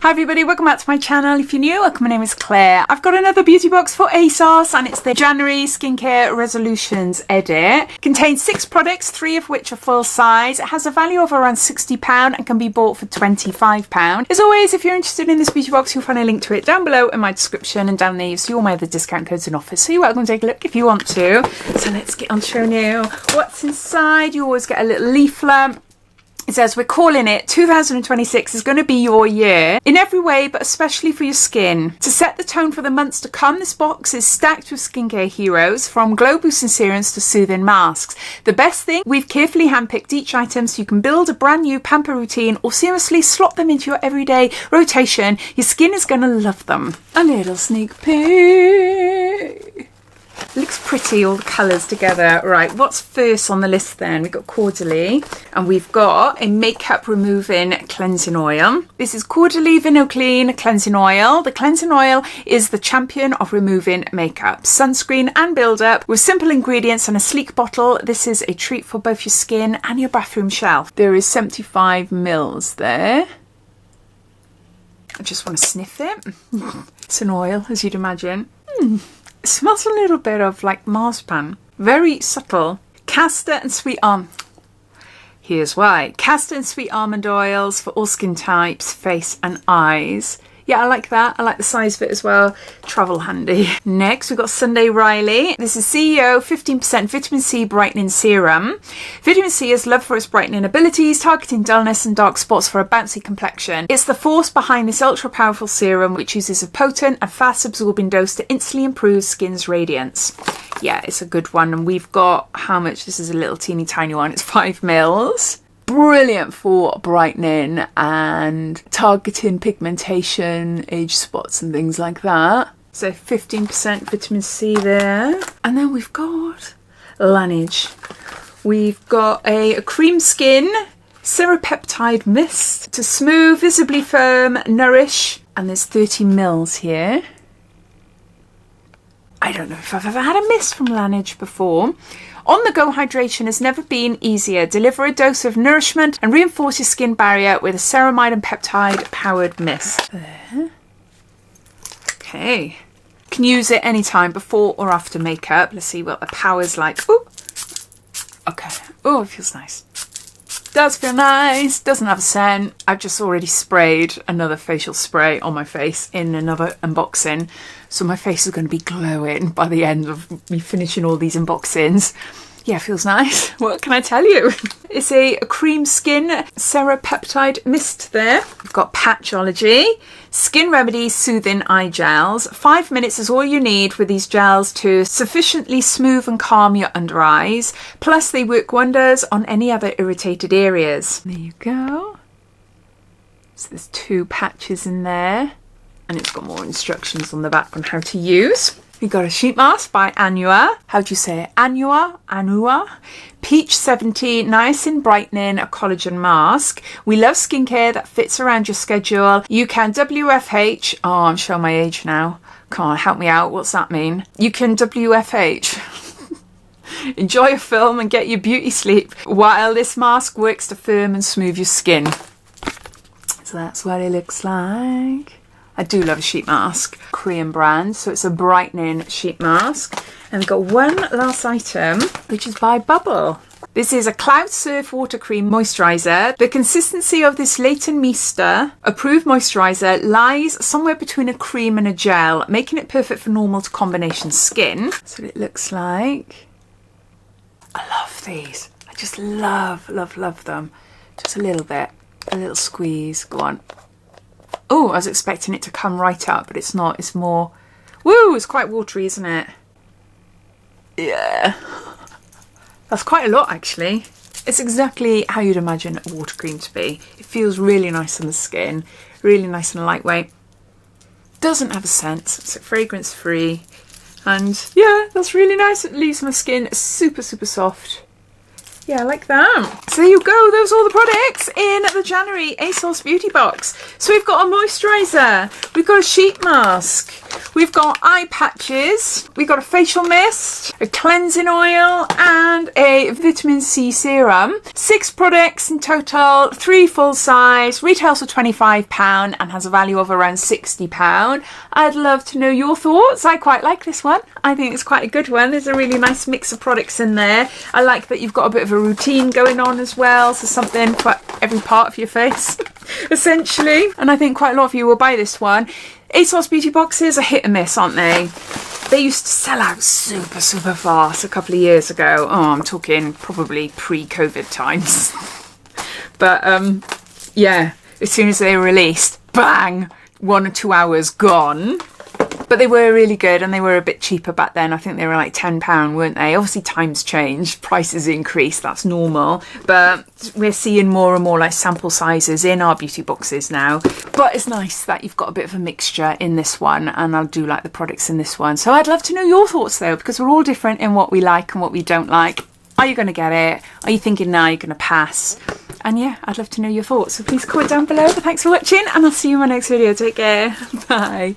Hi everybody, welcome back to my channel. If you're new, welcome, my name is Claire. I've got another beauty box for ASOS and it's the January Skincare Resolutions edit. Contains 6 products, 3 of which are full size. It has a value of around £60 and can be bought for £25. As always, if you're interested in this beauty box, you'll find a link to it down below in my description, and down there you'll see all my other discount codes and offers. So you're welcome to take a look if you want to. So let's get on showing you what's inside. You always get a little leaflet. It says, we're calling it 2026 is going to be your year in every way, but especially for your skin. To set the tone for the months to come, this box is stacked with skincare heroes, from glow boosting serums to soothing masks. The best thing, we've carefully handpicked each item so you can build a brand new pamper routine or seamlessly slot them into your everyday rotation. Your skin is going to love them. A little sneak peek. Looks pretty, all the colours together. Right, what's first on the list then? We've got Caudalie and we've got a makeup removing cleansing oil. This is Caudalie Vinoclean cleansing oil. The cleansing oil is the champion of removing makeup, sunscreen and build-up with simple ingredients and a sleek bottle. This is a treat for both your skin and your bathroom shelf. There is 75 mils there. I just want to sniff it. It's an oil, as you'd imagine. It smells a little bit of like marzipan. Very subtle. Castor and sweet almond. Here's why. Castor and sweet almond oils for all skin types, face and eyes. Yeah, I like that. I like the size of it as well. Travel handy. Next, we've got Sunday Riley. This is CEO 15% Vitamin C Brightening Serum. Vitamin C is loved for its brightening abilities, targeting dullness and dark spots for a bouncy complexion. It's the force behind this ultra-powerful serum, which uses a potent and fast-absorbing dose to instantly improve skin's radiance. Yeah, it's a good one. And we've got, how much? This is a little teeny tiny one. It's 5 mils. Brilliant for brightening and targeting pigmentation, age spots and things like that. So 15% vitamin C there. And then we've got Laneige. We've got a cream skin Cerapeptide mist to smooth, visibly firm, nourish. And there's 30 mils here. I don't know if I've ever had a mist from Laneige before. On-the-go hydration has never been easier. Deliver a dose of nourishment and reinforce your skin barrier with a ceramide and peptide-powered mist. There. Okay. Can use it anytime, before or after makeup. Let's see what the power's like. Ooh. Okay. Oh, it feels nice. Does feel nice. Doesn't have a scent. I've just already sprayed another facial spray on my face in another unboxing. So my face is going to be glowing by the end of me finishing all these unboxings. Yeah, feels nice. What can I tell you? It's a cream skin Cerapeptide mist there. We've got Patchology. Skin Remedy Soothing Eye Gels. 5 minutes is all you need with these gels to sufficiently smooth and calm your under eyes. Plus they work wonders on any other irritated areas. There you go. So there's 2 patches in there. And it's got more instructions on the back on how to use. We've got a sheet mask by Anua. How do you say it? Anua. Peach 70 Niacin Brightening, a collagen mask. We love skincare that fits around your schedule. You can WFH. Oh, I'm showing my age now. Come on, help me out. What's that mean? You can WFH. Enjoy a film and get your beauty sleep while this mask works to firm and smooth your skin. So that's what it looks like. I do love a sheet mask, Korean brand, so it's a brightening sheet mask. And we've got one last item, which is by Bubble. This is a Cloud Surf Water Cream Moisturiser. The consistency of this Leighton Meester approved moisturiser lies somewhere between a cream and a gel, making it perfect for normal to combination skin. That's what it looks like. I love these. I just love them. Just a little bit, a little squeeze. Go on. Oh, I was expecting it to come right up, but it's not. It's more... Woo! It's quite watery, isn't it? Yeah. That's quite a lot, actually. It's exactly how you'd imagine a water cream to be. It feels really nice on the skin. Really nice and lightweight. Doesn't have a scent. It's fragrance-free. And, yeah, that's really nice. It leaves my skin super, super soft. Yeah, I like that. So there you go. Those are all the products in the January ASOS beauty box. So we've got a moisturiser. We've got a sheet mask. We've got eye patches, we've got a facial mist, a cleansing oil and a vitamin C serum. 6 products in total, 3 full size, retails for £25 and has a value of around £60. I'd love to know your thoughts. I quite like this one. I think it's quite a good one. There's a really nice mix of products in there. I like that you've got a bit of a routine going on as well, so something for every part of your face essentially. And I think quite a lot of you will buy this one. ASOS beauty boxes are hit and miss, aren't they? They used to sell out super fast a couple of years ago. Oh, I'm talking probably pre-COVID times. But yeah, as soon as they were released, bang, 1 or 2 hours gone. But they were really good and they were a bit cheaper back then. I think they were like £10, weren't they? Obviously times change, prices increase, that's normal. But we're seeing more and more like sample sizes in our beauty boxes now. But it's nice that you've got a bit of a mixture in this one, and I do like the products in this one. So I'd love to know your thoughts though, because we're all different in what we like and what we don't like. Are you going to get it? Are you thinking now you're going to pass? And yeah, I'd love to know your thoughts. So please comment down below. But thanks for watching and I'll see you in my next video. Take care. Bye.